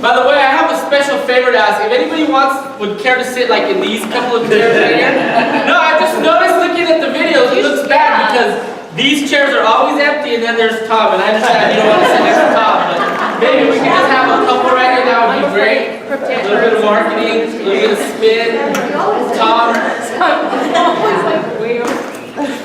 By the way, I have a special favor to ask. If anybody would care to sit like in these couple of chairs right here. No, I just noticed looking at the videos, it looks bad because these chairs are always empty and then there's Tom. And I understand you don't want to sit next to Tom, but maybe we can just have a couple right here. That would be great. A little bit of marketing, a little bit of spin. Tom.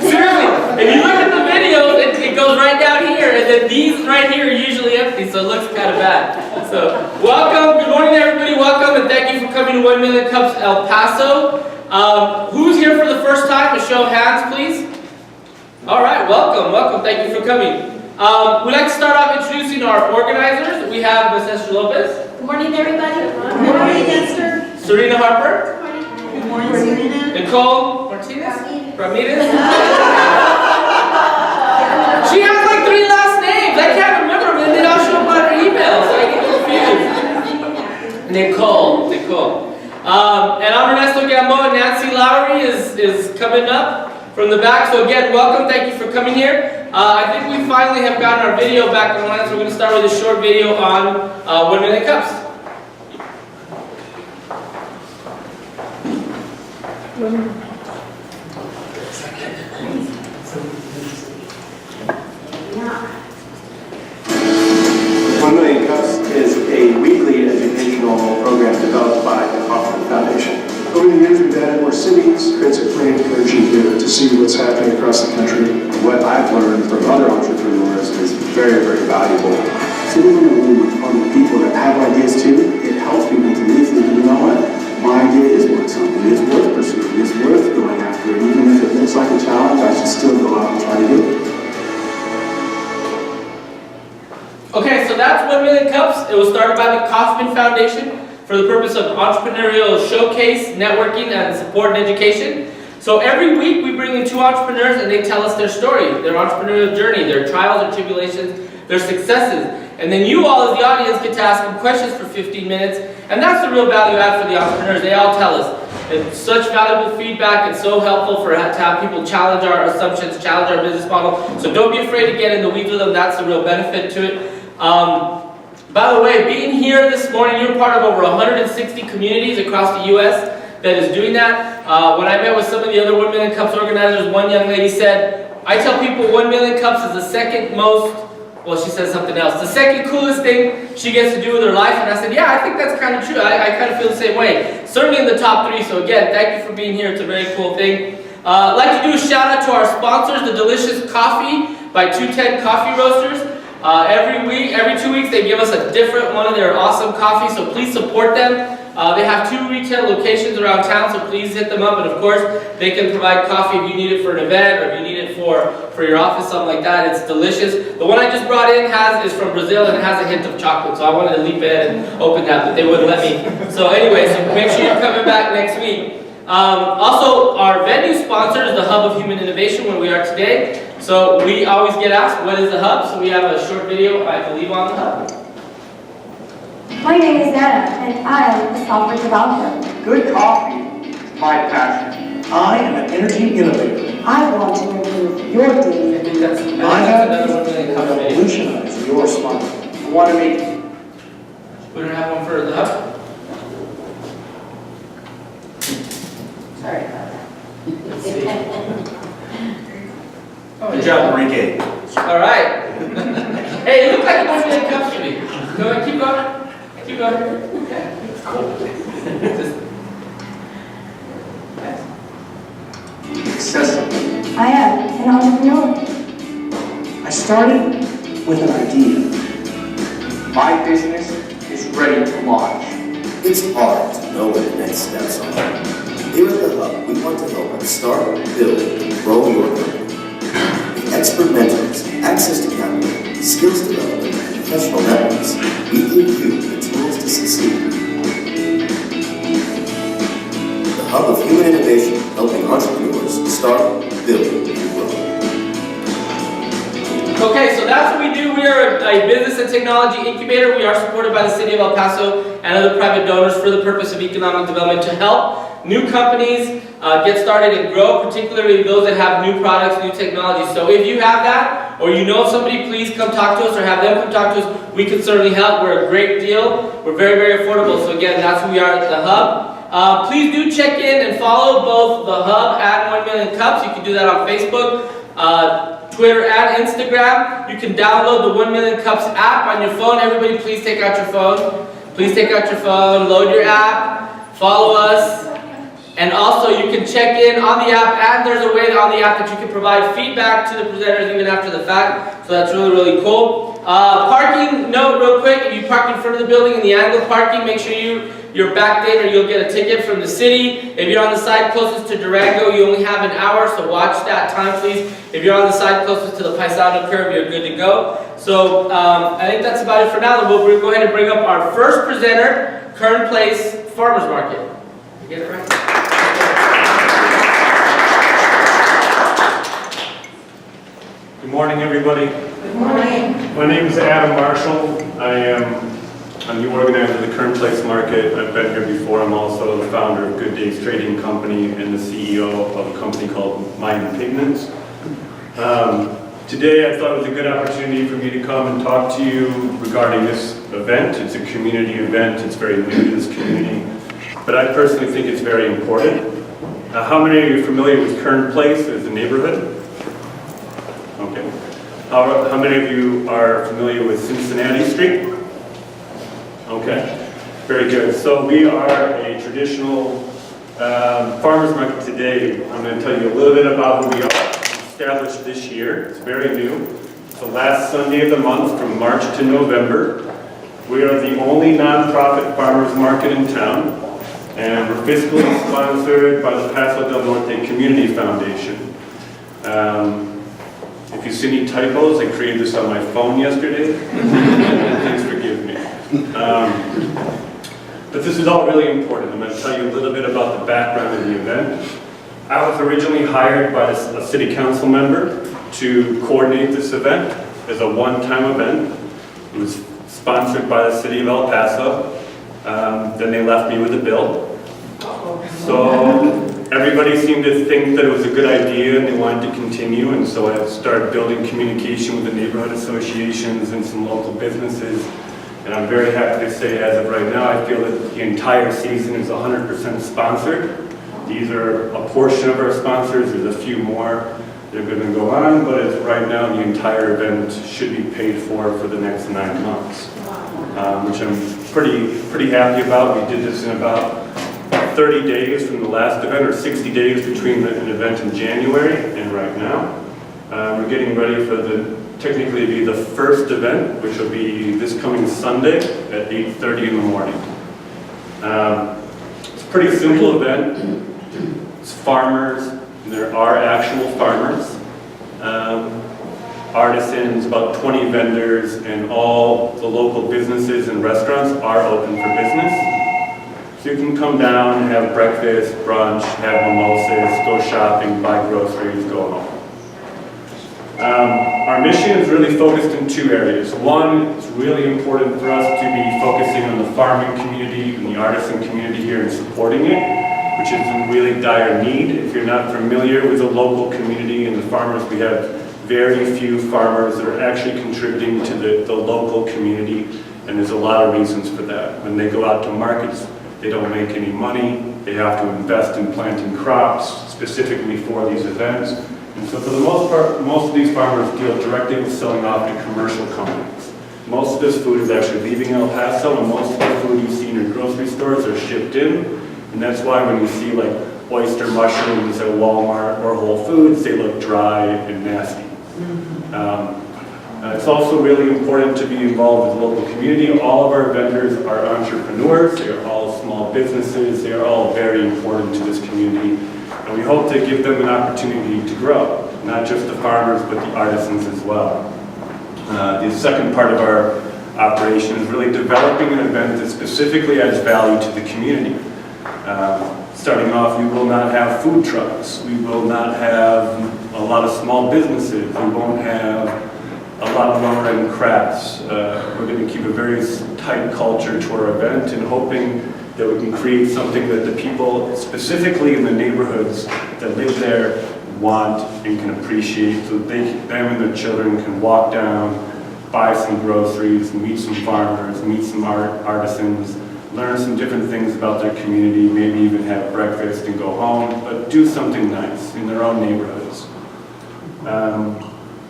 Seriously, if you look at the video, it goes right down here, and then these right here are usually empty, so it looks kind of bad. So, welcome, good morning everybody, welcome, and thank you for coming to 1 Million Cups El Paso. Who's here for the first time? A show of hands, please. Alright, welcome, thank you for coming. We'd like to start off introducing our organizers. We have Ms. Esther Lopez. Good morning, everybody. Good morning, Esther. Serena Harper. Good morning, Serena. Nicole Martinez. Ramirez. She has like 3 last names. I can't remember them, and they all show up on her email, so I get confused. Nicole. And I'm Ernesto Gambo, and Nancy Lowry is coming up from the back. So again, welcome. Thank you for coming here. I think we finally have gotten our video back online, so we're going to start with a short video on 1 Million Cups. One Million Cups is a weekly educational program developed by the Foundation. Over the years, we've added more cities, creates a clean energy here to see what's happening across the country. What I've learned from other entrepreneurs is very, very valuable. Sitting in a room with other people that have ideas too, it helps people to really think, you know what? My idea is worth something. It's worth pursuing. It's worth going after it. Even if it looks like a challenge, I should still go out and try to do it. Okay, so that's 1 Million Cups. It was started by the Kauffman Foundation for the purpose of entrepreneurial showcase, networking, and support and education. So every week we bring in 2 entrepreneurs and they tell us their story, their entrepreneurial journey, their trials and tribulations, their successes. And then you all as the audience get to ask them questions for 15 minutes. And that's the real value add for the entrepreneurs. They all tell us. It's such valuable feedback and so helpful to have people challenge our assumptions, challenge our business model. So don't be afraid to get in the weeds with them. That's the real benefit to it. By the way, being here this morning, you're part of over 160 communities across the U.S. that is doing that. When I met with some of the other 1 Million Cups organizers, one young lady said, I tell people 1 Million Cups is the second most, well, she said something else, the second coolest thing she gets to do with her life. And I said, yeah, I think that's kind of true. I kind of feel the same way. Certainly in the top 3. So again, thank you for being here. It's a very cool thing. I'd like to do a shout out to our sponsors, the delicious coffee by 210 Coffee Roasters. Every 2 weeks, they give us a different one of their awesome coffees, so please support them. They have 2 retail locations around town, so please hit them up. And of course, they can provide coffee if you need it for an event or if you need it for your office, something like that. It's delicious. The one I just brought in is from Brazil and it has a hint of chocolate, so I wanted to leap in and open that, but they wouldn't let me. So anyway, so make sure you're coming back next week. Also, our venue sponsor is the Hub of Human Innovation, where we are today. So we always get asked, what is the Hub? So we have a short video, I believe, on the Hub. My name is Anna, and I am a software developer. Good coffee is my passion. I am an energy innovator. I want to improve your daily. I think that's I have another 1 Million Cup video. revolutionized your smile. I want to make We don't have one for the Hub? Sorry about that. Let's see. Good job, Enrique. All right. Hey, you look like 1 Million Cups to me. Go ahead, keep going. Keep going. Okay. It's cool. accessible. I am an entrepreneur. I started with an idea. My business is ready to launch. It's hard to know what the next steps are. Here at the Hub, we want to help you start, build, and grow your company. With expert mentors, access to capital, skills development, and professional networks, we give you the tools to succeed. The Hub of Human Innovation, helping entrepreneurs start, build, and grow. Okay, so that's what we do. We are a business and technology incubator. We are supported by the City of El Paso and other private donors for the purpose of economic development to help new companies get started and grow, particularly those that have new products, new technologies. So if you have that, or you know somebody, please come talk to us or have them come talk to us. We can certainly help. We're a great deal. We're very, very affordable. So again, that's who we are at the Hub. Please do check in and follow both the Hub and 1 Million Cups. You can do that on Facebook, Twitter, and Instagram. You can download the 1 Million Cups app on your phone. Everybody, please take out your phone. Please take out your phone, load your app, follow us. And also, you can check in on the app, and there's a way on the app that you can provide feedback to the presenters even after the fact. So that's really, really cool. Parking note real quick, if you park in front of the building in the angled parking, make sure you're backed in or you'll get a ticket from the city. If you're on the side closest to Durango, you only have an hour, so watch that time please. If you're on the side closest to the Paisano curve, you're good to go. So I think that's about it for now. We'll go ahead and bring up our first presenter, Kern Place Farmers Market. You get it right? Good morning, everybody. Good morning. My name is Adam Marshall. I'm the organizer of the Kern Place Market. I've been here before. I'm also the founder of Good Days Trading Company and the CEO of a company called Mayan Pigments. Today I thought it was a good opportunity for me to come and talk to you regarding this event. It's a community event. It's very new to this community, but I personally think it's very important. How many of you are familiar with Kern Place as a neighborhood? Okay. How many of you are familiar with Cincinnati Street? Okay, very good. So we are a traditional farmers market today. I'm going to tell you a little bit about who we are. Established this year. It's very new. It's the last Sunday of the month from March to November. We are the only nonprofit farmers market in town, and we're fiscally sponsored by the Paso del Norte Community Foundation. If you see any typos, I created this on my phone yesterday. Please forgive me. But this is all really important. I'm going to tell you a little bit about the background of the event. I was originally hired by a city council member to coordinate this event as a one-time event. It was sponsored by the city of El Paso. Then they left me with a bill. So everybody seemed to think that it was a good idea and they wanted to continue, and so I started building communication with the neighborhood associations and some local businesses. And I'm very happy to say, as of right now, I feel that the entire season is 100% sponsored. These are a portion of our sponsors. There's a few more that are going to go on, but as right now, the entire event should be paid for the next 9 months, which I'm pretty happy about. We did this in about 30 days from the last event, or 60 days between an event in January and right now. We're getting ready for technically be the first event, which will be this coming Sunday at 8:30 in the morning. It's a pretty simple event. It's farmers, and there are actual farmers, artisans, about 20 vendors, and all the local businesses and restaurants are open for business. So you can come down, have breakfast, brunch, have mimosas, go shopping, buy groceries, go home. Our mission is really focused in two areas. One, it's really important for us to be focusing on the farming community and the artisan community here and supporting it, which is in really dire need. If you're not familiar with the local community and the farmers, we have very few farmers that are actually contributing to the local community, and there's a lot of reasons for that. When they go out to markets, they don't make any money. They have to invest in planting crops specifically for these events. And so for the most part, most of these farmers deal directly with selling off to commercial companies. Most of this food is actually leaving El Paso, and most of the food you see in your grocery stores are shipped in. And that's why when you see like oyster mushrooms at Walmart or Whole Foods, they look dry and nasty. It's also really important to be involved with the local community. All of our vendors are entrepreneurs. They are all small businesses. They are all very important to this community. And we hope to give them an opportunity to grow, not just the farmers, but the artisans as well. The second part of our operation is really developing an event that specifically adds value to the community. Starting off, we will not have food trucks. We will not have a lot of small businesses. We won't have a lot of lower-end crafts. We're going to keep a very tight culture to our event, and hoping that we can create something that the people, specifically in the neighborhoods that live there, want and can appreciate, so them and their children can walk down, buy some groceries, meet some farmers, meet some artisans, learn some different things about their community, maybe even have breakfast and go home, but do something nice in their own neighborhoods.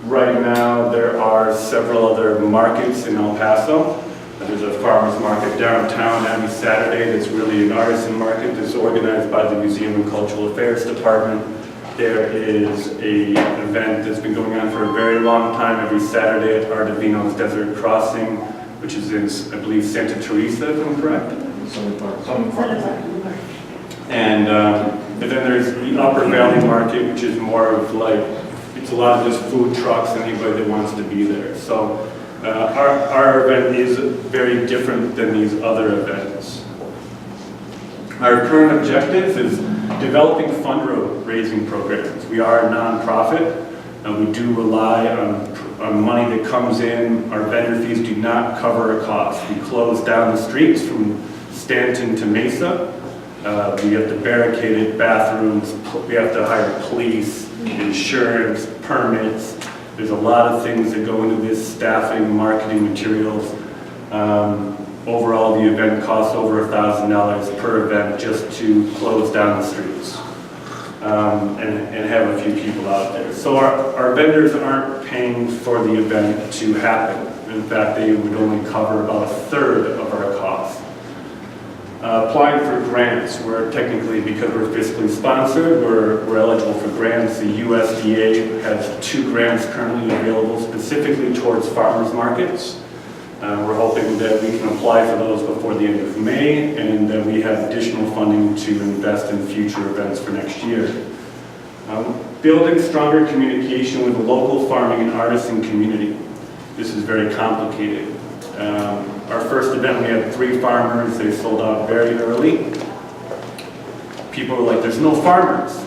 Right now, there are several other markets in El Paso. There's a farmer's market downtown every Saturday that's really an artisan market that's organized by the Museum and Cultural Affairs Department. There is an event that's been going on for a very long time every Saturday at Ardavino's Desert Crossing, which is in, I believe, Santa Teresa, if I'm correct. And then there's the Upper Valley Market, which is more of like, it's a lot of just food trucks, anybody that wants to be there. So our event is very different than these other events. Our current objective is developing fundraising programs. We are a nonprofit, and we do rely on money that comes in. Our vendor fees do not cover our costs. We close down the streets from Stanton to Mesa. We have to barricade bathrooms. We have to hire police, insurance, permits. There's a lot of things that go into this, staffing, marketing materials. Overall, the event costs over $1,000 per event just to close down the streets and have a few people out there. So our vendors aren't paying for the event to happen. In fact, they would only cover about a third of our costs. Applying for grants, we're technically, because we're fiscally sponsored, we're eligible for grants. The USDA has 2 grants currently available specifically towards farmers markets. We're hoping that we can apply for those before the end of May, and that we have additional funding to invest in future events for next year. Building stronger communication with the local farming and artisan community. This is very complicated. Our first event, we had 3 farmers. They sold out very early. People were like, there's no farmers.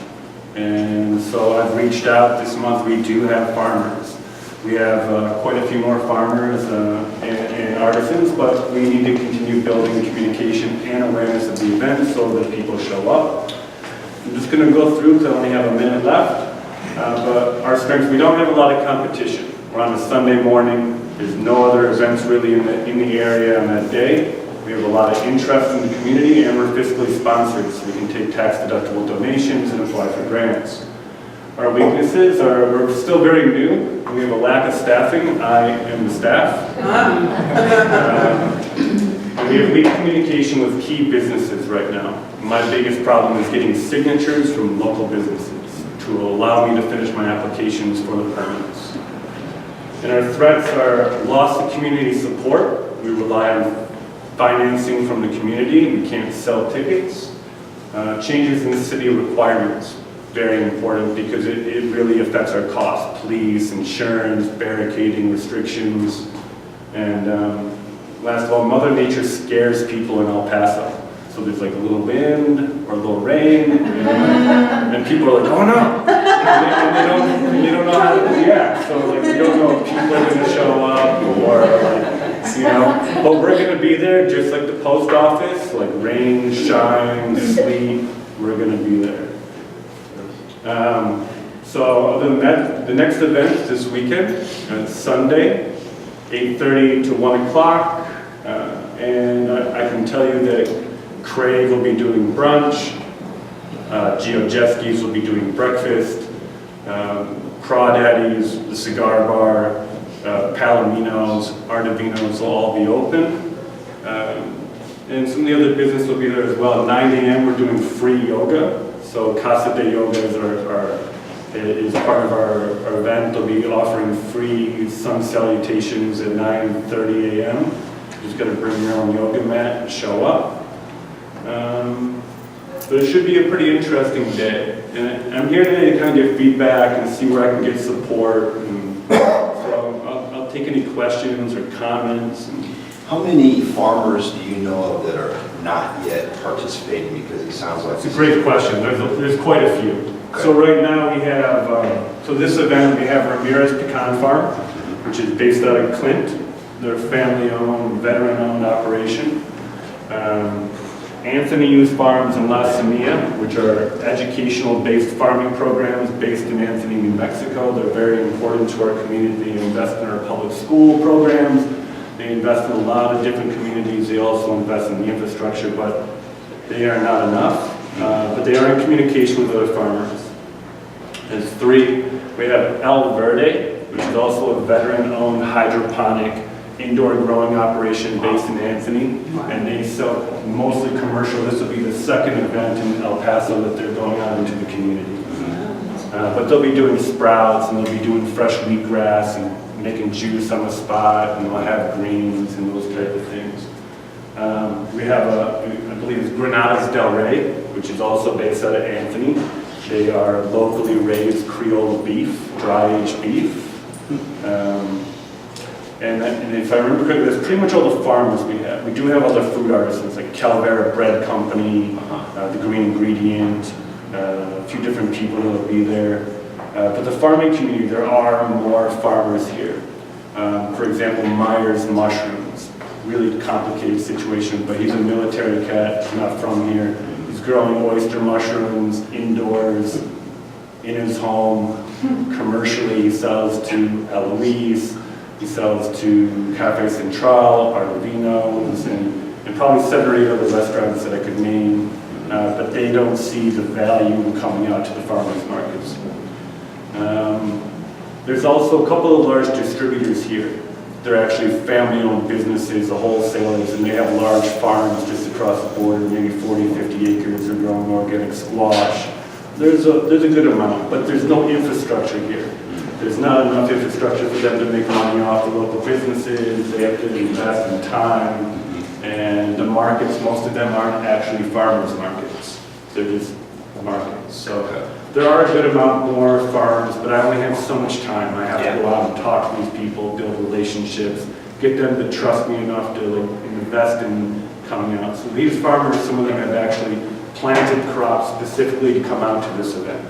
And so I've reached out this month. We do have farmers. We have quite a few more farmers and artisans, but we need to continue building communication and awareness of the event so that people show up. I'm just going to go through because I only have a minute left. But our strengths, we don't have a lot of competition. We're on a Sunday morning. There's no other events really in the area on that day. We have a lot of interest in the community, and we're fiscally sponsored, so we can take tax-deductible donations and apply for grants. Our weaknesses are we're still very new. We have a lack of staffing. I am the staff. And we have weak communication with key businesses right now. My biggest problem is getting signatures from local businesses to allow me to finish my applications for the permits. And our threats are loss of community support. We rely on financing from the community. We can't sell tickets. Changes in city requirements, very important because it really affects our costs. Police, insurance, barricading, restrictions. And last of all, Mother Nature scares people in El Paso. So there's like a little wind or a little rain, and people are like, oh no! And they don't know how to react. So like, you don't know if people are going to show up or like, you know. But we're going to be there just like the post office, like rain, shine, sleet, we're going to be there. So other than that, the next event this weekend, it's Sunday, 8:30 to 1 o'clock. And I can tell you that Craig will be doing brunch, Geojeski's will be doing breakfast, Crawdaddy's, the cigar bar, Palomino's, Ardavino's will all be open. And some of the other business will be there as well. At 9 a.m. we're doing free yoga. So Casa de Yoga is part of our event. They'll be offering free sun salutations at 9:30 a.m. You're just going to bring your own yoga mat and show up. But it should be a pretty interesting day. And I'm here today to kind of get feedback and see where I can get support. And so I'll take any questions or comments. How many farmers do you know of that are not yet participating? Because it sounds like... It's a great question. There's quite a few. Okay. So right now we have, so this event we have Ramirez Pecan Farm, which is based out of Clint. They're a family-owned, veteran-owned operation. Anthony Youth Farms and La Semilla, which are educational-based farming programs based in Anthony, New Mexico. They're very important to our community. They invest in our public school programs. They invest in a lot of different communities. They also invest in the infrastructure, but they are not enough. But they are in communication with other farmers. There's 3. We have El Verde, which is also a veteran-owned hydroponic indoor growing operation based in Anthony, and they sell mostly commercial. This will be the 2nd event in El Paso that they're going out into the community. But they'll be doing sprouts, and they'll be doing fresh wheatgrass, and making juice on the spot, and they'll have greens and those type of things. We have, I believe it's Granadas Del Rey, which is also based out of Anthony. They are locally raised Creole beef, dry-aged beef. And if I remember correctly, that's pretty much all the farmers we have. We do have other food artisans like Calvera Bread Company, the Green Ingredient, a few different people that will be there. But the farming community, there are more farmers here. For example, Myers Mushrooms, really complicated situation, but he's a military cat, he's not from here. He's growing oyster mushrooms indoors, in his home, commercially. He sells to Eloise. He sells to Cafe Central, Arlevinos, and probably 7 or 8 other restaurants that I could name, but they don't see the value in coming out to the farmers markets. There's also a couple of large distributors here. They're actually family-owned businesses, the wholesalers, and they have large farms just across the border, maybe 40, 50 acres. They're growing organic squash. There's a good amount, but there's no infrastructure here. There's not enough infrastructure for them to make money off the local businesses. They have to invest in time. And the markets, most of them aren't actually farmers markets. They're just markets. So there are a good amount more farms, but I only have so much time. I have to go out and talk to these people, build relationships, get them to trust me enough to invest in coming out. So these farmers, some of them have actually planted crops specifically to come out to this event.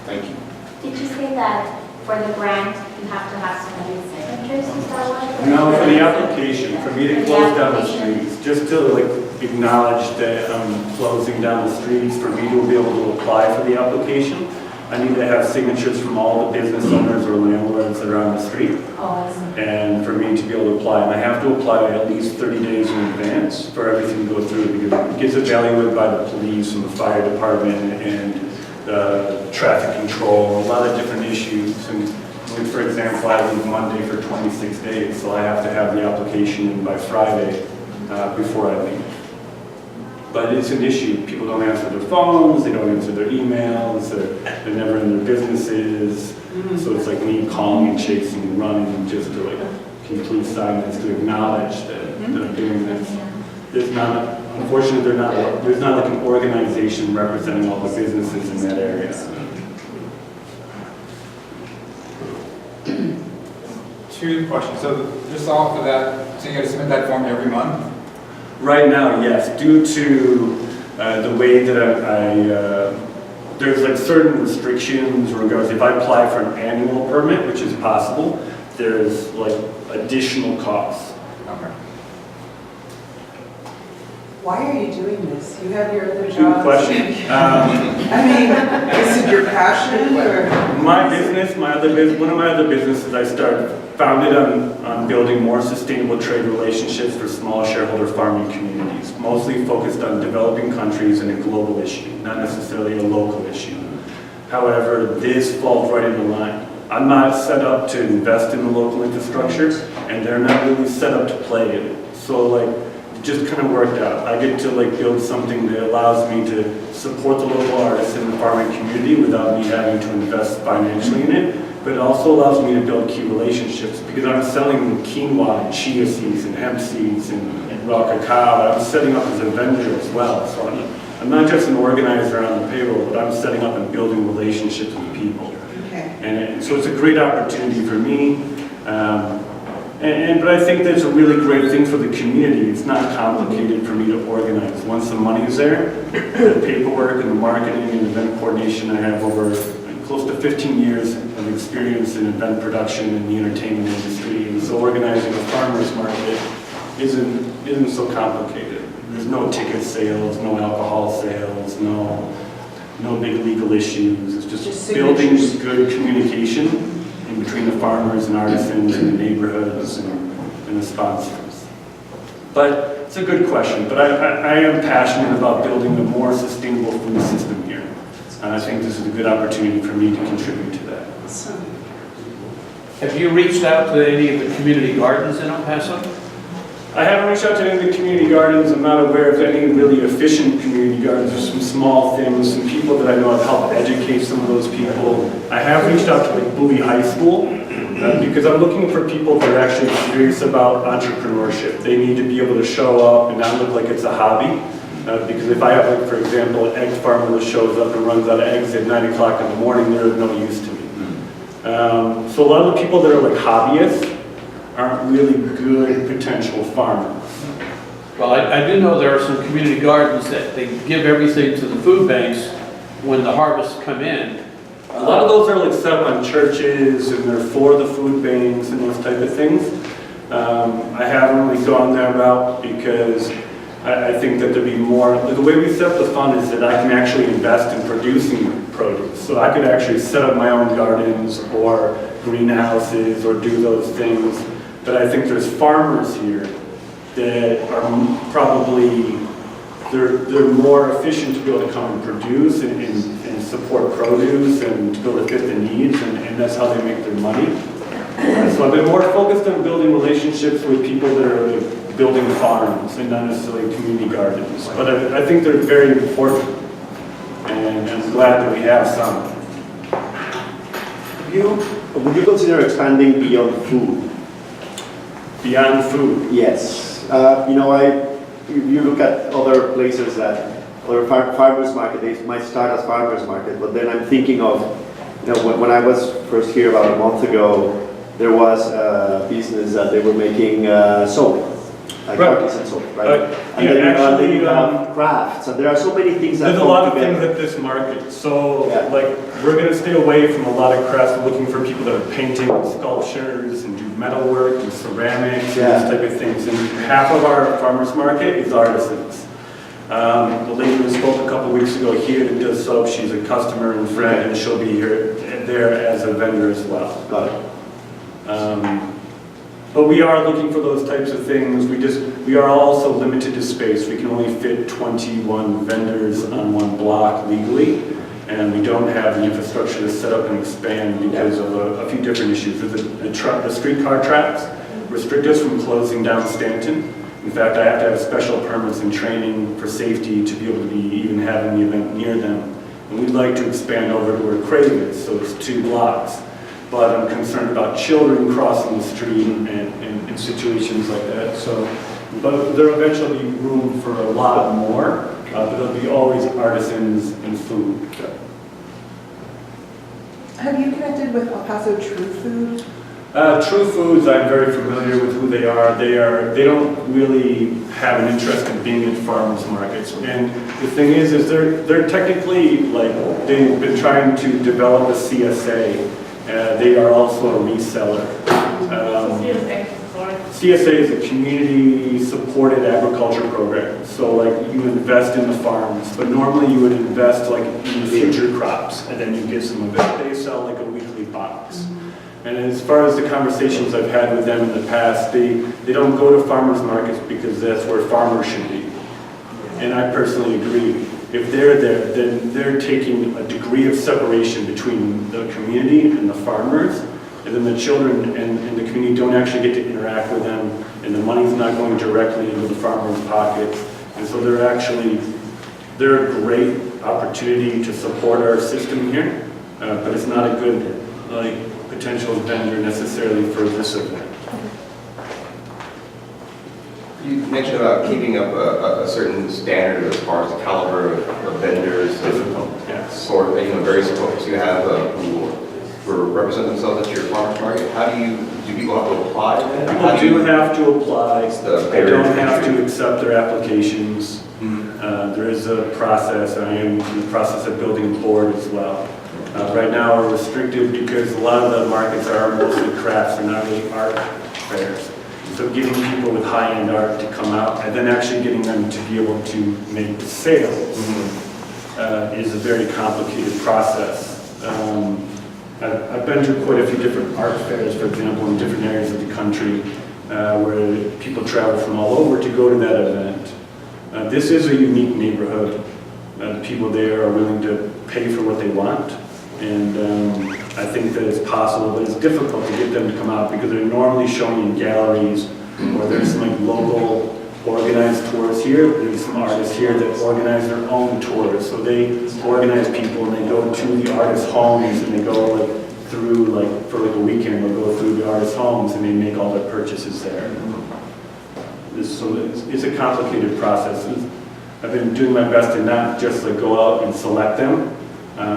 Thank you. Did you say that for the grant, you have to have so many signatures to start with? No, for the application, for me to close down the streets, just to acknowledge that I'm closing down the streets, for me to be able to apply for the application, I need to have signatures from all the business owners or landlords that are on the street. And for me to be able to apply, and I have to apply at least 30 days in advance for everything to go through, because it gets evaluated by the police and the fire department and traffic control, a lot of different issues. And for example, I leave Monday for 26 days, so I have to have the application in by Friday before I leave. But it's an issue. People don't answer their phones, they don't answer their emails, they're never in their businesses. So it's like me calling and chasing and running just to complete silence to acknowledge that I'm doing this. There's not, unfortunately, there's not an organization representing all the businesses in that area. 2 questions. So just off of that, so you got to submit that form every month? Right now, yes. Due to the way that there's certain restrictions in regards, if I apply for an annual permit, which is possible, there's additional costs. Okay. Why are you doing this? You have your other Good jobs. question. I mean, is it your passion or? My business, one of my other businesses I started, founded on building more sustainable trade relationships for small shareholder farming communities, mostly focused on developing countries and a global issue, not necessarily a local issue. However, this falls right in line. I'm not set up to invest in the local infrastructure, and they're not really set up to play in it. So it just kind of worked out. I get to build something that allows me to support the local artists in the farming community without me having to invest financially in it, but it also allows me to build key relationships because I'm selling quinoa and chia seeds and hemp seeds and raw cacao. I'm setting up as a vendor as well. So I'm not just an organizer on the payroll, but I'm setting up and building relationships with people. Okay. And so it's a great opportunity for me. But I think that's a really great thing for the community. It's not complicated for me to organize. Once the money's there, the paperwork and the marketing and event coordination, I have over close to 15 years of experience in event production in the entertainment industry. And so organizing a farmer's market isn't isn't so complicated. There's no ticket sales, no alcohol sales, no big legal issues. It's just building good communication in between the farmers and artisans and the neighborhoods and the sponsors. But it's a good question, but I am passionate about building a more sustainable food system here. And I think this is a good opportunity for me to contribute to that. Have you reached out to any of the community gardens in El Paso? I haven't reached out to any of the community gardens. I'm not aware of any really efficient community gardens. There's some small things, some people that I know have helped educate some of those people. I have reached out to like Bowie High School because I'm looking for people that are actually serious about entrepreneurship. They need to be able to show up and not look like it's a hobby. Because if I have, like, for example, an egg farmer that shows up and runs out of eggs at 9 o'clock in the morning, they're of no use to me. So a lot of the people that are like hobbyists aren't really good potential farmers. Well, I do know there are some community gardens that they give everything to the food banks when the harvests come in. A lot of those are like set up on churches and they're for the food banks and those type of things. I haven't really gone that route because I think that there'd be more, like the way we set up the fund is that I can actually invest in producing produce. So I could actually set up my own gardens or greenhouses or do those things. But I think there's farmers here that are probably, they're more efficient to be able to come and produce and support produce and to be able to fit the needs, and that's how they make their money. So I've been more focused on building relationships with people that are like building farms and not necessarily community gardens. But I think they're very important, and I'm glad that we have some. Would you consider expanding beyond food? Beyond food? Yes. You know, if you look at other places that, other farmers market, they might start as farmers market, but then I'm thinking of, you know, when I was first here about a month ago, there was a business that they were making soap, like artisan soap, right? And yeah, then actually, you have crafts, and there are so many things that there's a come lot of together. things at this market. So, like, we're going to stay away from a lot of crafts. We're looking for people that are painting sculptures and do metalwork and ceramics and those type of things. And half of our farmers market is artisans. The lady who spoke a couple weeks ago here that does soap, she's a customer and friend, and she'll be here there as a vendor as well. Got it. But we are looking for those types of things. We are also limited to space. We can only fit 21 vendors on one block legally, and we don't have the infrastructure to set up and expand because of a few different issues. The streetcar tracks restrict us from closing down Stanton. In fact, I have to have special permits and training for safety to be able to be even having the event near them. And we'd like to expand over to where Craig is, so it's 2 blocks. But I'm concerned about children crossing the street and situations like that. So, but there'll eventually be room for a lot more, but there'll be always artisans and food. Have you connected with El Paso True Food? True Foods, I'm very familiar with who they are. They don't really have an interest in being at farmers markets. And the thing is they're technically, like, they've been trying to develop a CSA. They are also a reseller. CSA is a community-supported agriculture program. So, like, you invest in the farms, but normally you would invest, like, in the future crops, and then you get some of it. They sell, like, a weekly box. And as far as the conversations I've had with them in the past, they don't go to farmers markets because that's where farmers should be. And I personally agree. If they're there, then they're taking a degree of separation between the community and the farmers, and then the children and the community don't actually get to interact with them, and the money's not going directly into the farmers' pockets. And so they're a great opportunity to support our system here, but it's not a good, like, potential vendor necessarily for this event. You mentioned about keeping up a certain standard as far as the caliber of vendors. Difficult, yes. For various folks you have who represent themselves at your farmers market. How do people have to apply? People do have to apply. They don't have to accept their applications. There is a process, and I am in the process of building a board as well. Right now we're restricted because a lot of the markets are mostly crafts, they're not really art fairs. So getting people with high-end art to come out and then actually getting them to be able to make sales is a very complicated process. I've been to quite a few different art fairs, for example, in different areas of the country where people travel from all over to go to that event. This is a unique neighborhood. The people there are willing to pay for what they want, and I think that it's possible, but it's difficult to get them to come out because they're normally showing in galleries or there's some like local organized tours here. There's some artists here that organize their own tours. So they organize people and they go to the artists' homes and they go like through like for like a weekend. They'll go through the artists' homes and they make all their purchases there. So it's a complicated process. I've been doing my best to not just like go out and select them.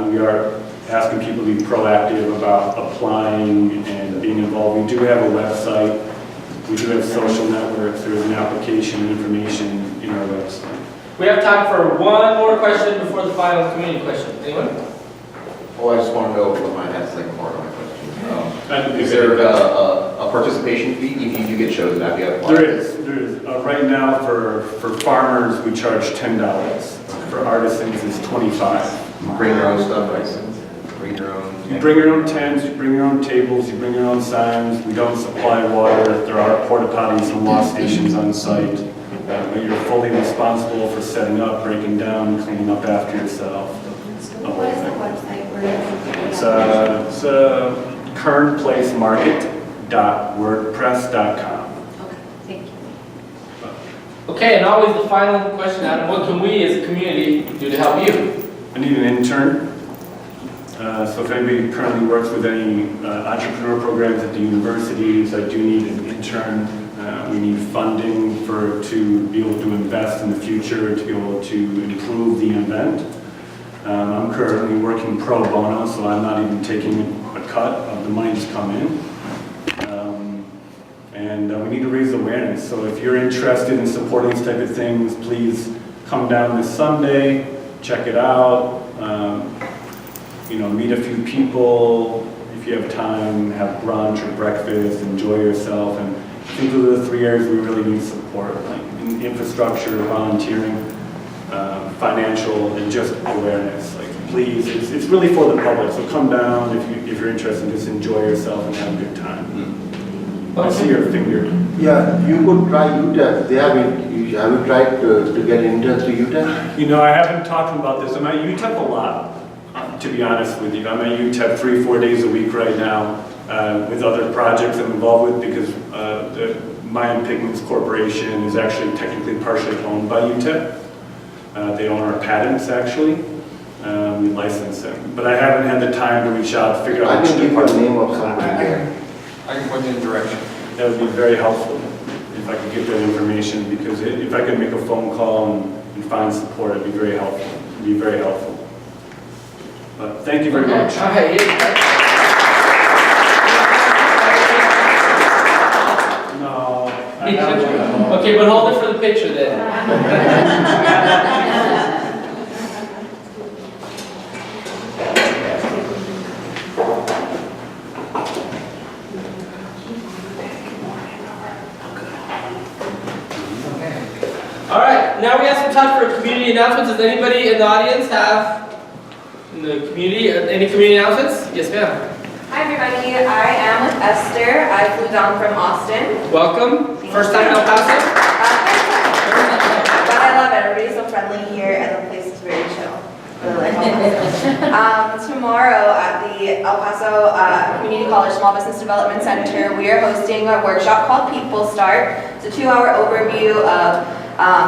We are asking people to be proactive about applying and being involved. We do have a website. We do have social networks. There is an application and information in our website. We have time for one more question before the final community question. Anyone? Well, I just want to know what my next second part of my question. Is there a participation fee if you do get chosen after you apply? There is. Right now, for farmers, we charge $10. For artisans, it's $25. You bring your own stuff, right? Bring your own. You bring your own tents, you bring your own tables, you bring your own signs. We don't supply water. There are porta potties and wash stations on site. But you're fully responsible for setting up, breaking down, cleaning up after yourself. What is the website? Where It's kernplacemarket.wordpress.com. Okay, thank you. Okay, and always the final question, Adam. What can we as a community do to help you? I need an intern. So if anybody currently works with any entrepreneur programs at the universities, I do need an intern. We need funding to be able to invest in the future, to be able to improve the event. I'm currently working pro bono, so I'm not even taking a cut of the money that's come in. And we need to raise awareness. So if you're interested in supporting these type of things, please come down this Sunday, check it out. Meet a few people. If you have time, have brunch or breakfast, enjoy yourself. And I think those are the 3 areas we really need support, like in infrastructure, volunteering, financial, and just awareness. Like, please, it's really for the public. So come down if you're interested. Just enjoy yourself and have a good time. I see your finger. Yeah, you could try UTEP. Have you tried to get interns to UTEP? I haven't talked about this. I'm at UTEP a lot, to be honest with you. I'm at UTEP 3-4 days a week right now with other projects I'm involved with because the Mayan Pigments Corporation is actually technically partially owned by UTEP. They own our patents, actually. We license them. But I haven't had the time to reach out, figure out I which can give you the department. name of somebody there. I can point you in direction. That would be very helpful if I could get that information, because if I could make a phone call and find support, it'd be very helpful. It'd be very helpful. But thank you very much. No. Okay, but hold it for the picture then. All right, now we have some time for community announcements. Does anybody in the audience have any community announcements? Yes, ma'am. Hi everybody, I am with Esther. I flew down from Austin. Welcome. First time in El Paso? But I love it. Everybody's so friendly here and the place is very chill. Really like El Paso. Tomorrow at the El Paso Community College Small Business Development Center, we are hosting a workshop called People Start. It's a 2-hour overview of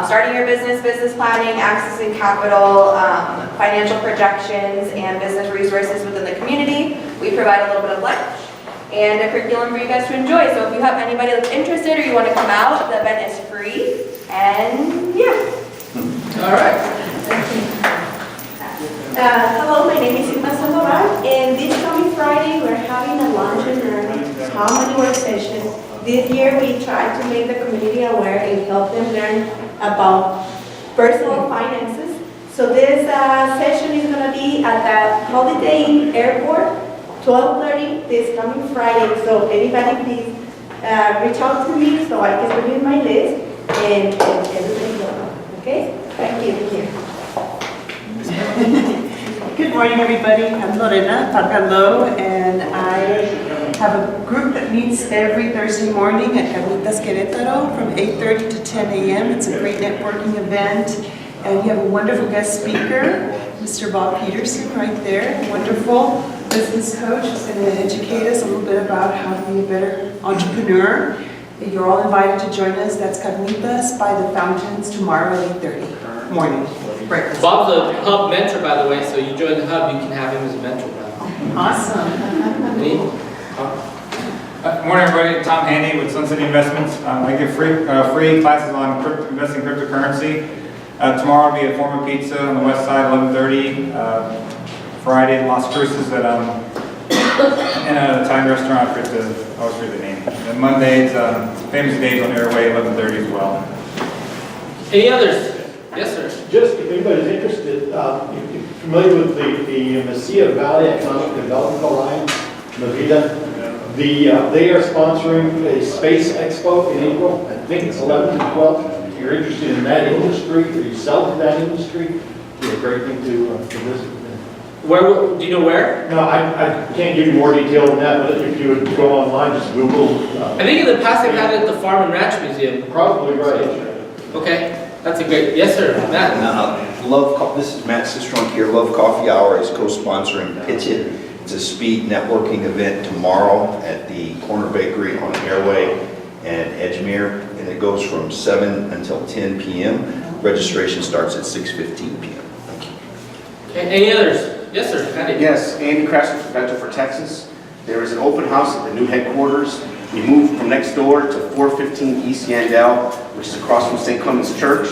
starting your business planning, accessing capital, financial projections, and business resources within the community. We provide a little bit of lunch and a curriculum for you guys to enjoy. So if you have anybody that's interested or you want to come out, the event is free. And yeah. All right. Hello, my name is Irma Sandoval, and this coming Friday we're having a lunch and learn common work session. This year we tried to make the community aware and help them learn about personal finances. So this session is going to be at the Holiday Inn Airport, 12:30 this coming Friday. So anybody please reach out to me so I can put it in my list and everybody will know. Okay? Thank you. Good morning, everybody. I'm Lorena Pacalo, and I have a group that meets every Thursday morning at Carnitas Querétaro from 8:30 to 10 a.m. It's a great networking event, and we have a wonderful guest speaker, Mr. Bob Peterson, right there. A wonderful business coach who's going to educate us a little bit about how to be a better entrepreneur. You're all invited to join us. That's Carnitas by the Fountains tomorrow at 8:30 morning. Breakfast. Bob's a hub mentor, by the way, so you join the hub, you can have him as a mentor now. Awesome. Morning, everybody. Tom Haney with Sun City Investments. I give free classes on investing cryptocurrency. Tomorrow will be at Forma Pizza on the west side, 11:30. Friday in Las Cruces at in a Italian restaurant. I always forget the name. And Monday, it's Famous Days on Airway, 11:30 as well. Any others? Yes, sir. Just if anybody's interested, if you're familiar with the Mesilla Valley Economic Development Alliance, Mavida, they are sponsoring a space expo in April. I think it's 11th and 12th. If you're interested in that industry or you sell to that industry, it'd be a great thing to visit. Where, do you know where? No, I can't give you more detail than that, but if you would go online, just Google. I think in the past they've had it at the Farm and Ranch Museum. Probably right. Okay. That's a great, yes sir, Matt. This is Matt Sistron here. Love Coffee Hour is co-sponsoring Pitch It. It's a speed networking event tomorrow at the Corner Bakery on Airway and Edgemere, and it goes from 7 until 10 p.m. Registration starts at 6:15 p.m. Thank you. Okay, any others? Yes sir, Andy. Yes, Andy Krasner from Mentor for Texas. There is an open house at the new headquarters. We moved from next door to 415 East Yandell, which is across from St. Clement's Church.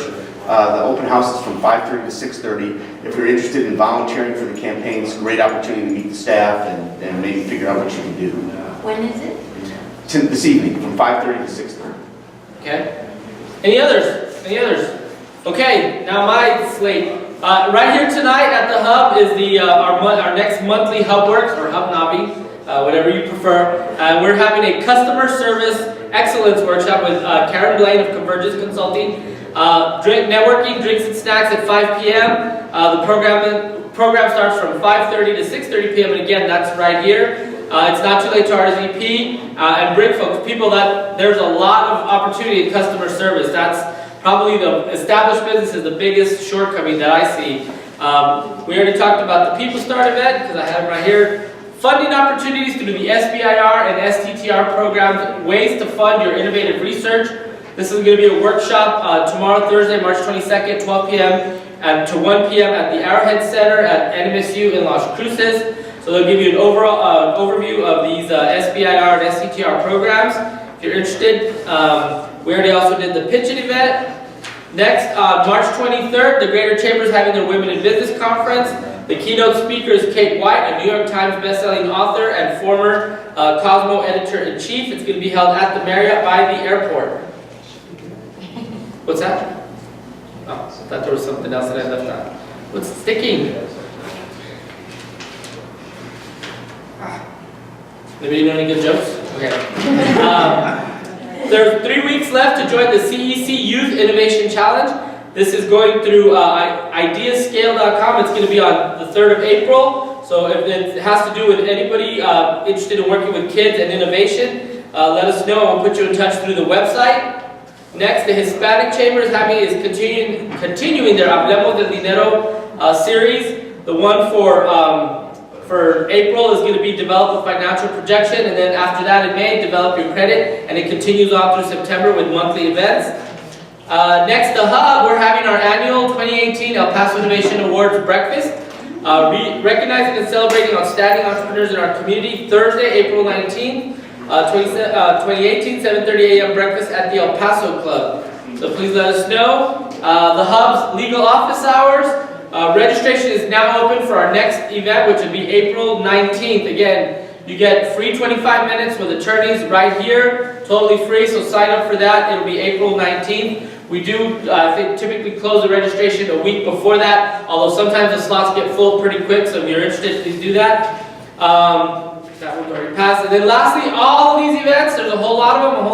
The open house is from 5:30 to 6:30. If you're interested in volunteering for the campaign, it's a great opportunity to meet the staff and maybe figure out what you can do. When is it? This evening, from 5:30 to 6:30. Okay. Any others? Any others? Okay, now my slate. Right here tonight at the Hub is our next monthly Hub Works, or Hub Navi, whatever you prefer. We're having a customer service excellence workshop with Karen Blaine of Convergence Consulting. Networking, drinks and snacks at 5 p.m. The program starts from 5:30 to 6:30 p.m. and again, that's right here. It's not too late to RSVP and bring folks, people that there's a lot of opportunity in customer service. That's probably the established business is the biggest shortcoming that I see. We already talked about the People Start event because I have it right here. Funding opportunities through the SBIR and STTR programs, ways to fund your innovative research. This is going to be a workshop tomorrow, Thursday, March 22nd, 12 p.m. and to 1 p.m. at the Arrowhead Center at NMSU in Las Cruces. So they'll give you an overall overview of these SBIR and STTR programs. If you're interested, we already also did the Pitch It event. Next, March 23rd, the Greater Chamber is having their Women in Business Conference. The keynote speaker is Kate White, a New York Times bestselling author and former Cosmo editor-in-chief. It's going to be held at the Marriott by the airport. What's that? Oh, I thought there was something else that I left out. What's sticking? Maybe you know any good jokes? Okay. There's 3 weeks left to join the CEC Youth Innovation Challenge. This is going through ideascale.com. It's going to be on the 3rd of April. So if it has to do with anybody interested in working with kids and innovation, let us know. We'll put you in touch through the website. Next, the Hispanic Chamber is continuing their Hablemos del Dinero series. The one for April is going to be develop a financial projection, and then after that in May, develop your credit, and it continues on through September with monthly events. Next, the Hub, we're having our annual 2018 El Paso Innovation Awards breakfast, recognizing and celebrating outstanding entrepreneurs in our community, Thursday, April 19th, 2018, 7:30 a.m. breakfast at the El Paso Club. So please let us know. The Hub's legal office hours, registration is now open for our next event, which will be April 19th. Again, you get free 25 minutes with attorneys right here, totally free, so sign up for that. It'll be April 19th. We do, I think, typically close the registration a week before that, although sometimes the slots get full pretty quick, so if you're interested, please do that. That one's already passed. And then lastly, all of these events, there's a whole lot of them,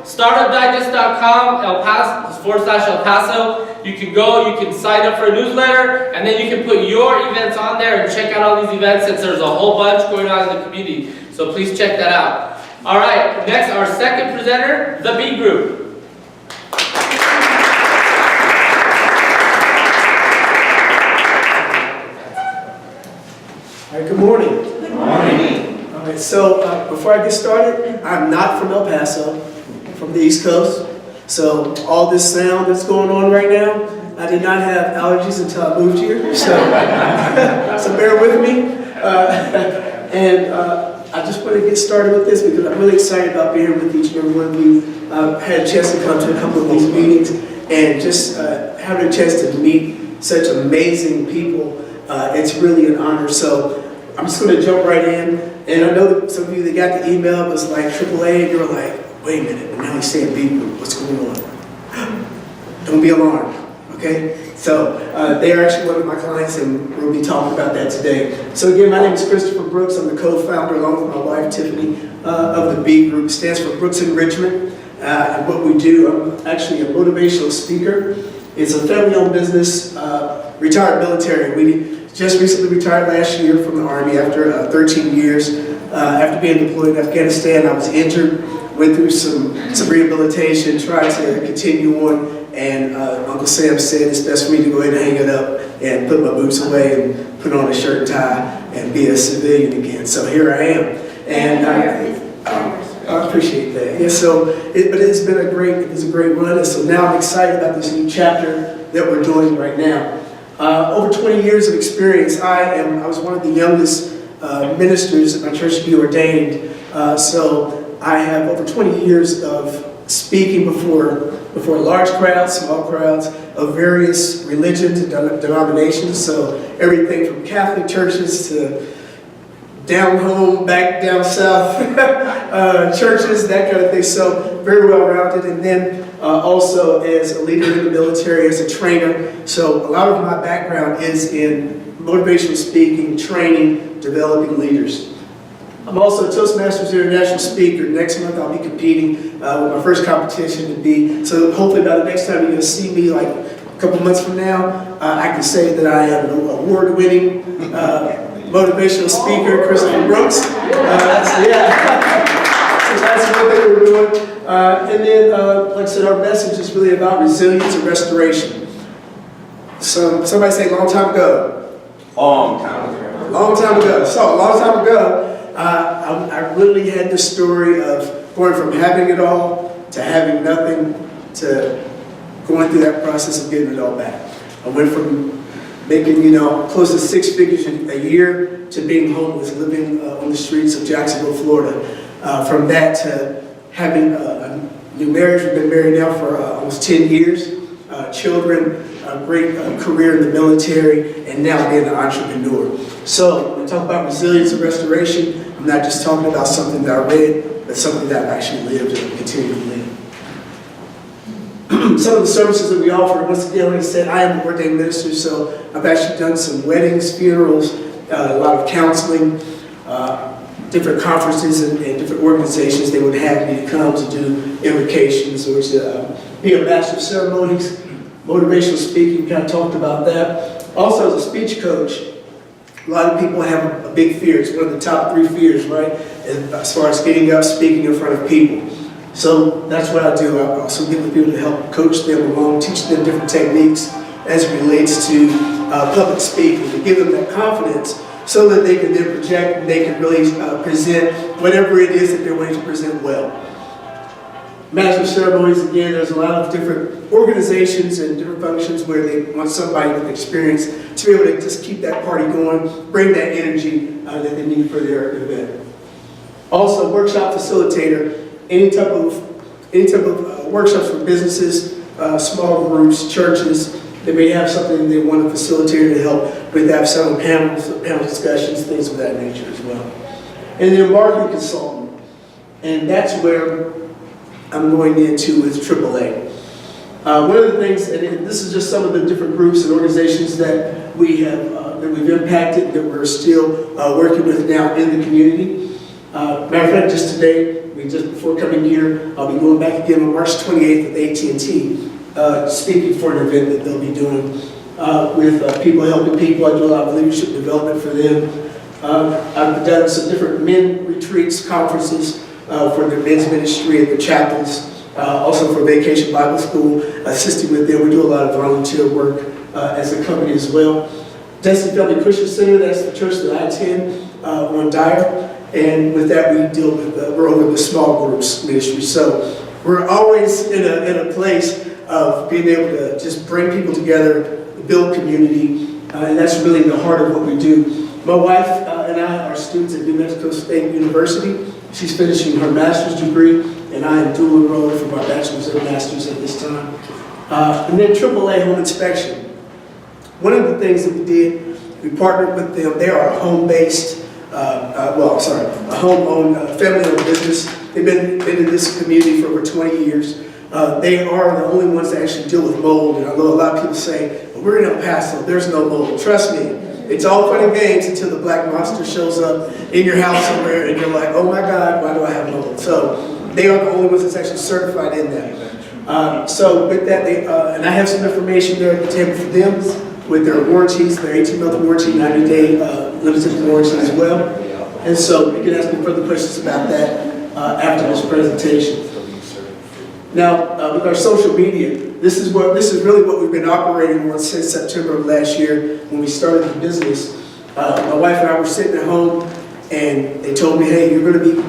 startupdigest.com, El Paso, You can go, you can sign up for a newsletter, and then you can put your events on there and check out all these events since there's a whole bunch going on in the community. So please check that out. All right, next, our second presenter, the B Group. All right, good morning. Good morning. All right, so before I get started, I'm not from El Paso, I'm from the East Coast. So all this sound that's going on right now, I did not have allergies until I moved here. So, so bear with me. I just want to get started with this because I'm really excited about being here with each and every one of you. I've had a chance to come to a couple of these meetings and just having a chance to meet such amazing people. It's really an honor. So I'm just going to jump right in. And I know that some of you that got the email was like AAA, and you were like, wait a minute, now he's saying B Group, what's going on? Don't be alarmed, okay? So they are actually one of my clients, and we'll be talking about that today. So again, my name is Christopher Brooks. I'm the co-founder, along with my wife, Tiffany, of the B Group. It stands for Brooks Enrichment. And what we do, I'm actually a motivational speaker. It's a family-owned business, retired military. We just recently retired last year from the Army after 13 years. After being deployed in Afghanistan, I was injured, went through some rehabilitation, tried to continue on, and Uncle Sam said it's best for me to go ahead and hang it up and put my boots away and put on a shirt and tie and be a civilian again. So here I am. And I appreciate that. Yeah, so, but it's been a great run, and so now I'm excited about this new chapter that we're doing right now. Over 20 years of experience. I was one of the youngest ministers at my church to be ordained. So I have over 20 years of speaking before large crowds, small crowds of various religions and denominations. So everything from Catholic churches to down home, back down south churches, that kind of thing. So very well rounded. And then also as a leader in the military, as a trainer. So a lot of my background is in motivational speaking, training, developing leaders. I'm also a Toastmasters International speaker. Next month I'll be competing with my first competition to be, so hopefully by the next time you're going to see me, like a couple months from now, I can say that I am an award-winning motivational speaker, Christopher Brooks. So that's what they were doing. And then, like I said, our message is really about resilience and restoration. So somebody say long time ago. Long time ago. Long time ago. So a long time ago, I really had the story of going from having it all to having nothing to going through that process of getting it all back. I went from making, close to 6 figures a year to being homeless, living on the streets of Jacksonville, Florida. From that to having a new marriage. We've been married now for almost 10 years. Children, a great career in the military, and now being an entrepreneur. So when we talk about resilience and restoration, I'm not just talking about something that I read, but something that I've actually lived and continue to live. Some of the services that we offer, once again, like I said, I am an ordained minister, so I've actually done some weddings, funerals, a lot of counseling, different conferences and different organizations. They would have me to come to do invocations or to be a master of ceremonies, motivational speaking, kind of talked about that. Also as a speech coach, a lot of people have a big fear. It's one of the top 3 fears, right? As far as getting up, speaking in front of people. So that's what I do. I also get with people to help coach them along, teach them different techniques as it relates to public speaking, to give them that confidence so that they can then project and they can really present whatever it is that they're wanting to present well. Master ceremonies, again, there's a lot of different organizations and different functions where they want somebody with experience to be able to just keep that party going, bring that energy that they need for their event. Also, workshop facilitator, any type of workshops for businesses, small groups, churches. They may have something they want a facilitator to help with, have some panel discussions, things of that nature as well. And then marketing consultant, and that's where I'm going into with AAA. One of the things, and this is just some of the different groups and organizations that we have that we've impacted, that we're still working with now in the community. Matter of fact, just today, just before coming here, I'll be going back again on March 28th with AT&T, speaking for an event that they'll be doing with people helping people. I do a lot of leadership development for them. I've done some different men retreats, conferences for their men's ministry at the chapels, also for Vacation Bible School, assisting with them. We do a lot of volunteer work as a company as well. Destiny Family Christian Center, that's the church that I attend on Dyer. And with that, we deal with, we're over the small groups ministry. So we're always in a place of being able to just bring people together, build community, and that's really the heart of what we do. My wife and I are students at New Mexico State University. She's finishing her master's degree, and I am dual enrolled for my bachelor's and master's at this time. And then AAA Home Inspection. One of the things that we did, we partnered with them. They are a home-based, a home-owned, family-owned business. They've been in this community for over 20 years. They are the only ones that actually deal with mold. And I know a lot of people say, well, we're in El Paso, there's no mold. Trust me, it's all fun and games until the black monster shows up in your house somewhere and you're like, oh my God, why do I have mold? So they are the only ones that's actually certified in that. So with that, and I have some information there at the table for them with their warranties, their 18-month warranty, 90-day limited warranty as well. And so you can ask me further questions about that after this presentation. Now, with our social media, this is really what we've been operating on since September of last year when we started the business. My wife and I were sitting at home, and they told me, "Hey, you're going to be,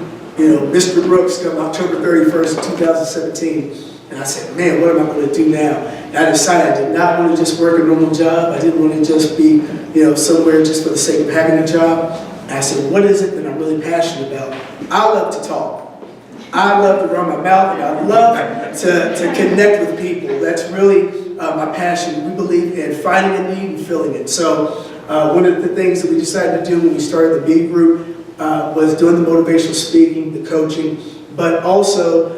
Mr. Brooks come October 31st, 2017." And I said, "Man, what am I going to do now?" And I decided I did not want to just work a normal job. I didn't want to just be, somewhere just for the sake of having a job. And I said, "What is it that I'm really passionate about?" I love to talk. I love to run my mouth, and I love to connect with people. That's really my passion. We believe in finding a need and filling it. So one of the things that we decided to do when we started the B group was doing the motivational speaking, the coaching, but also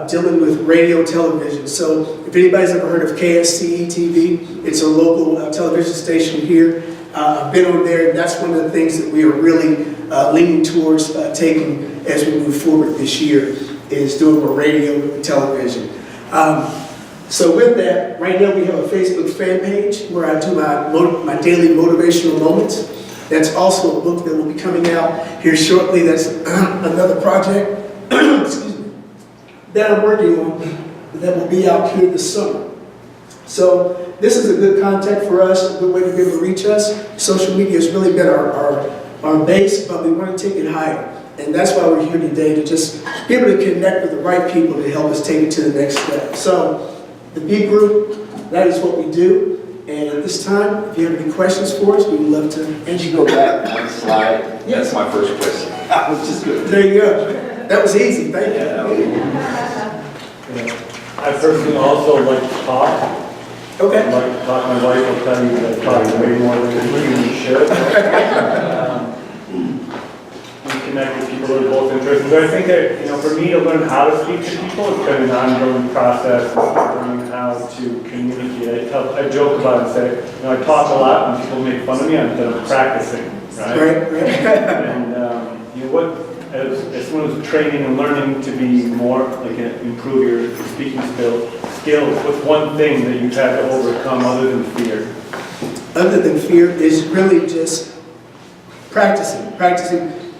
dealing with radio, television. So if anybody's ever heard of KSCE TV, it's a local television station here. I've been on there, and that's one of the things that we are really leaning towards taking as we move forward this year, is doing more radio and television. So with that, right now we have a Facebook fan page where I do my daily motivational moments. That's also a book that will be coming out here shortly. That's another project excuse me, that I'm working on that will be out here this summer. So this is a good contact for us, a good way to be able to reach us. Social media has really been our base, but we want to take it higher. And that's why we're here today, to just be able to connect with the right people to help us take it to the next step. So the B group, that is what we do. And at this time, if you have any questions for us, we would love to. Can you go back one slide? Yes. That's my first question. That was just good. There you go. That was easy. Thank you. I personally also like to talk. Okay. I like to talk. My wife will tell you that I talk way more than you should. We connect with people that are both interested. But I think that, for me to learn how to speak to people, it's been an ongoing process of learning how to communicate. I joke about it and say, I talk a lot and people make fun of me, I'm practicing, right? And as soon as training and learning to be more, improve your speaking skills, what's one thing that you've had to overcome other than fear? Other than fear is really just practicing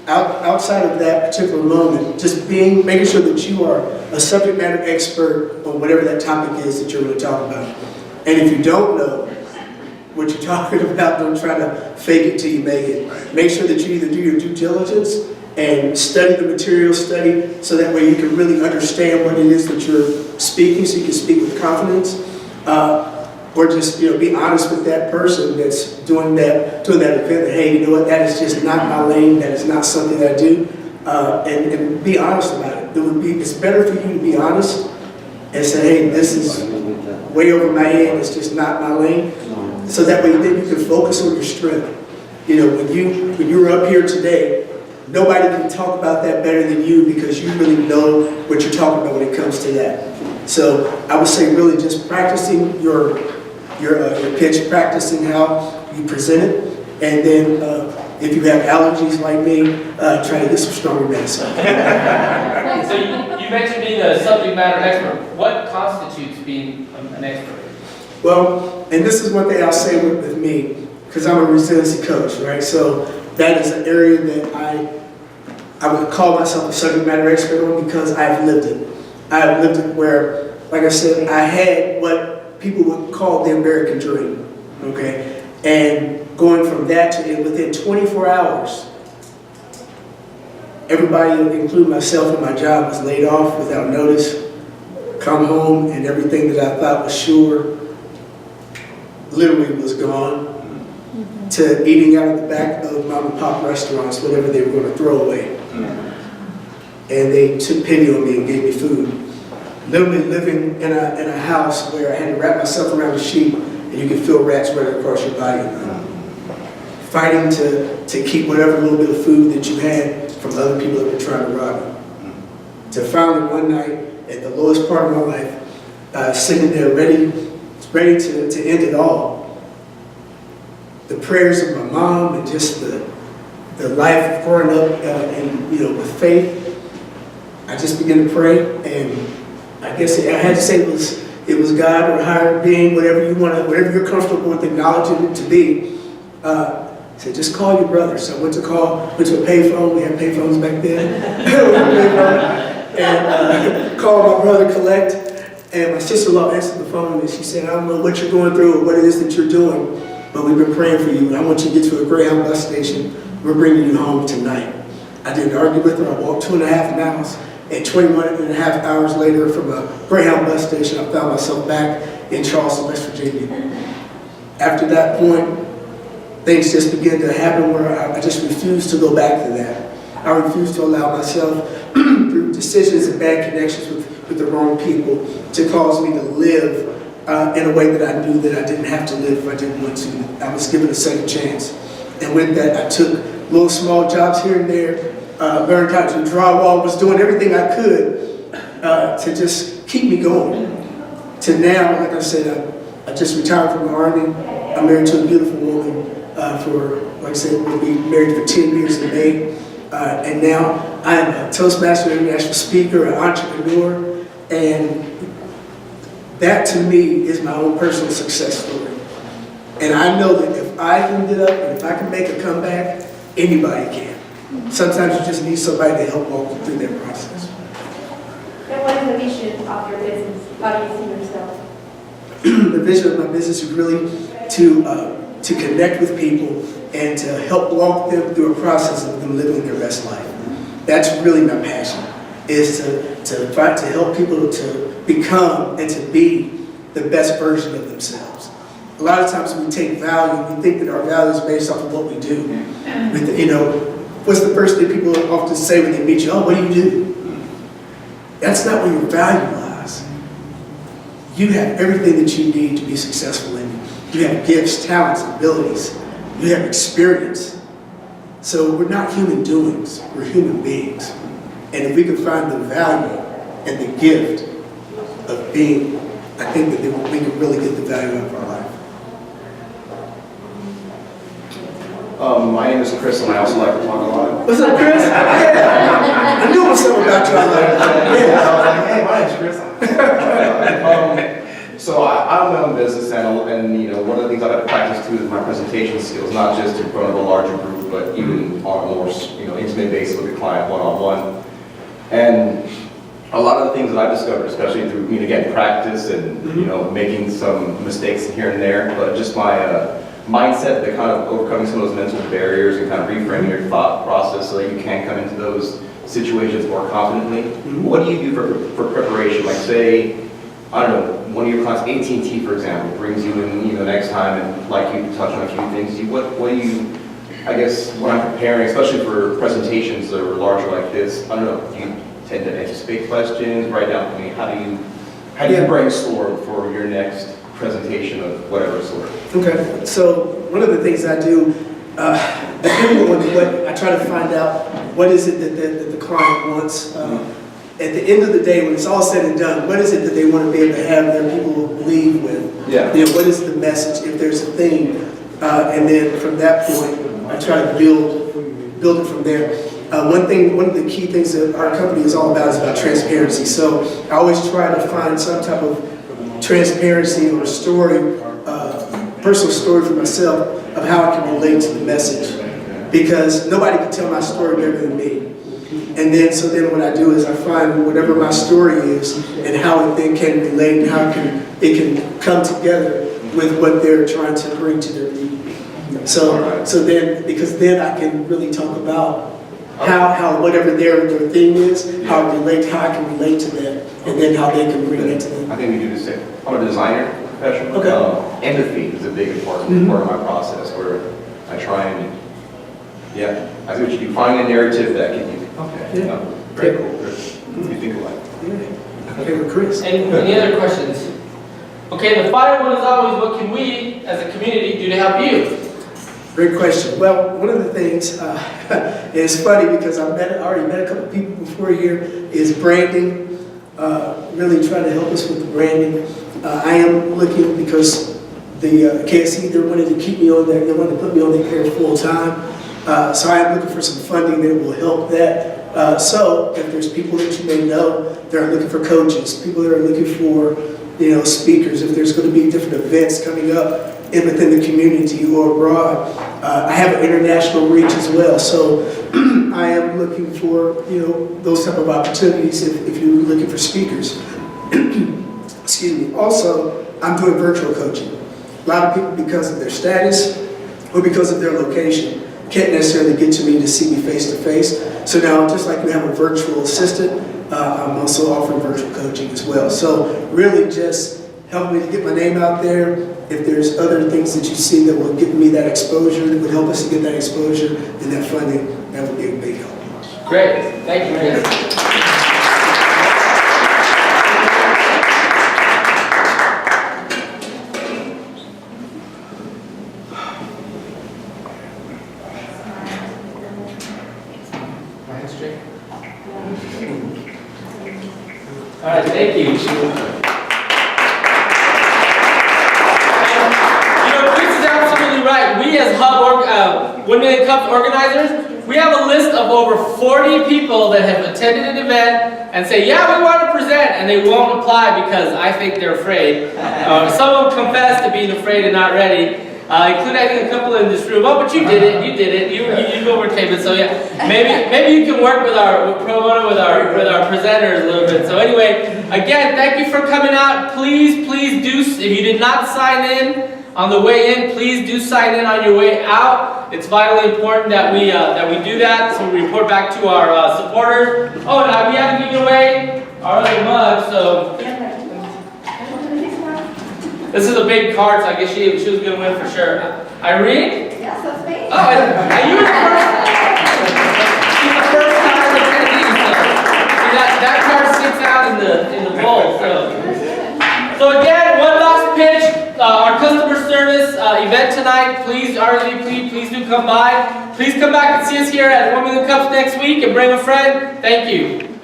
outside of that particular moment, just making sure that you are a subject matter expert on whatever that topic is that you're going to talk about. And if you don't know what you're talking about, don't try to fake it till you make it. Make sure that you either do your due diligence and study the material, so that way you can really understand what it is that you're speaking, so you can speak with confidence. Or just be honest with that person that's doing that event. That, hey, you know what? That is just not my lane. That is not something that I do. And be honest about it. It's better for you to be honest and say, hey, this is way over my head. It's just not my lane. So that way then you can focus on your strength. When you're up here today, nobody can talk about that better than you, because you really know what you're talking about when it comes to that. So I would say really just practicing your pitch, practicing how you present it, and then if you have allergies like me, try to get some stronger medicine. So you mentioned being a subject matter expert. What constitutes being an expert? Well, and this is one thing I'll say with me, because I'm a resiliency coach, right? So that is an area that I would call myself a subject matter expert on because I've lived it. I've lived it where, like I said, I had what people would call the American dream, okay? And going from that to within 24 hours, everybody, including myself and my job, was laid off without notice. Come home and everything that I thought was sure literally was gone, to eating out of the back of mom and pop restaurants, whatever they were going to throw away. And they took pity on me and gave me food. Literally living in a house where I had to wrap myself around a sheet and you could feel rats running across your body. Fighting to keep whatever little bit of food that you had from other people that were trying to rob you. To finally one night, at the lowest part of my life, sitting there ready to end it all. The prayers of my mom and just the life of growing up and with faith, I just began to pray, and I guess I had to say it was God or a higher being, whatever you're comfortable with acknowledging it to be. Said, just call your brother. So I went to a payphone. We had payphones back then. And called my brother, collect. And my sister-in-law answered the phone, and she said, I don't know what you're going through or what it is that you're doing, but we've been praying for you, and I want you to get to a Greyhound bus station. We're bringing you home tonight. I didn't argue with her. I walked 2.5 miles, and 21.5 hours later from a Greyhound bus station, I found myself back in Charleston, West Virginia. After that point, things just began to happen where I just refused to go back to that. I refused to allow myself, through decisions and bad connections with the wrong people, to cause me to live in a way that I knew that I didn't have to live if I didn't want to. I was given a second chance. And with that, I took little small jobs here and there, learned how to drywall, was doing everything I could to just keep me going. To now, like I said, I just retired from the Army. I'm married to a beautiful woman like I said, we'll be married for 10 years in May. And now I am a Toastmaster international speaker, an entrepreneur, and that to me is my own personal success story. And I know that if I can get up and if I can make a comeback, anybody can. Sometimes you just need somebody to help walk you through that process. And what is the vision of your business? How do you see yourself? The vision of my business is really to connect with people and to help walk them through a process of them living their best life. That's really my passion, is to try to help people to become and to be the best version of themselves. A lot of times we take value, we think that our value is based off of what we do. What's the first thing people often say when they meet you? Oh, what do you do? That's not where your value lies. You have everything that you need to be successful in. You have gifts, talents, abilities. You have experience. So we're not human doings, we're human beings. And if we can find the value and the gift of being, I think that we can really get the value out of our life. My name is Chris, and I also like to talk a lot. What's up, Chris? Yeah. I knew something about you. I was like, hey, my name's Chris. So I own my own business, and one of the things I have to practice too is my presentation skills, not just in front of a larger group, but even on a more intimate basis with a client one-on-one. And a lot of the things that I've discovered, especially through again practice and making some mistakes here and there, but just my mindset, the kind of overcoming some of those mental barriers and kind of reframing your thought process so that you can come into those situations more confidently. What do you do for preparation? Like say, I don't know, one of your clients, AT&T for example, brings you in next time and like you touch on a few things. What do you, I guess when I'm preparing, especially for presentations that are larger like this, I don't know, do you tend to anticipate questions, write down for me, how do you brainstorm for your next presentation of whatever sort? Okay, so one of the things I do, depending on what, I try to find out what is it that the client wants. At the end of the day, when it's all said and done, what is it that they want to be able to have their people leave with? Yeah. What is the message, if there's a theme? And then from that point, I try to build it from there. One of the key things that our company is all about is about transparency. So I always try to find some type of transparency or story, personal story for myself of how I can relate to the message. Because nobody can tell my story better than me. And then, so then what I do is I find whatever my story is and how it then can relate and how it can come together with what they're trying to bring to their people. So then, because then I can really talk about how whatever their thing is, how I can relate to them, and then how they can bring it to them. I think we do the same. I'm a designer professional. Okay. Empathy is a big part of my process where I try and, I see what you find a narrative that can you, very cool. You think alike. Okay, Chris. Any other questions? Okay, the final one is always, what can we, as a community, do to help you? Great question. Well, one of the things is funny because I already met a couple people before here, is branding. Really trying to help us with the branding. I am looking because the KSC, they're wanting to keep me on there. They want to put me on the air full time. So I am looking for some funding that will help that. So if there's people that you may know that are looking for coaches, people that are looking for speakers, if there's going to be different events coming up within the community or abroad. I have an international reach as well, so I am looking for those type of opportunities if you're looking for speakers. Excuse me. Also, I'm doing virtual coaching. A lot of people, because of their status or because of their location, can't necessarily get to me to see me face to face. So now, just like we have a virtual assistant, I'm also offering virtual coaching as well. So really just help me to get my name out there. If there's other things that you see that will give me that exposure, that would help us to get that exposure and that funding, that would be a big help. Great. Thank you, Chris. All right, thank you. Chris is absolutely right. We as Hub 1 Million Cups organizers, we have a list of over 40 people that have attended an event and say, yeah, we want to present, and they won't apply because I think they're afraid. Some of them confess to being afraid and not ready. Including I think a couple in this room. Oh, but you did it. You overcame it. So yeah, maybe you can work with our pro bono with our presenters a little bit. So anyway, again, thank you for coming out. Please do. If you did not sign in on the way in, please do sign in on your way out. It's vitally important that we do that. So we report back to our supporters. Oh, now we haven't given away our other mug. So. This is a big card, so I guess she was going to win for sure. Irene? Yes, that's me. Oh, and you were the first. She's the first time attendee, so that card sits out in the bowl. So again, one last pitch. Our customer service event tonight. Please, RSVP, please do come by. Please come back and see us here at 1 Million Cups next week and bring a friend. Thank you.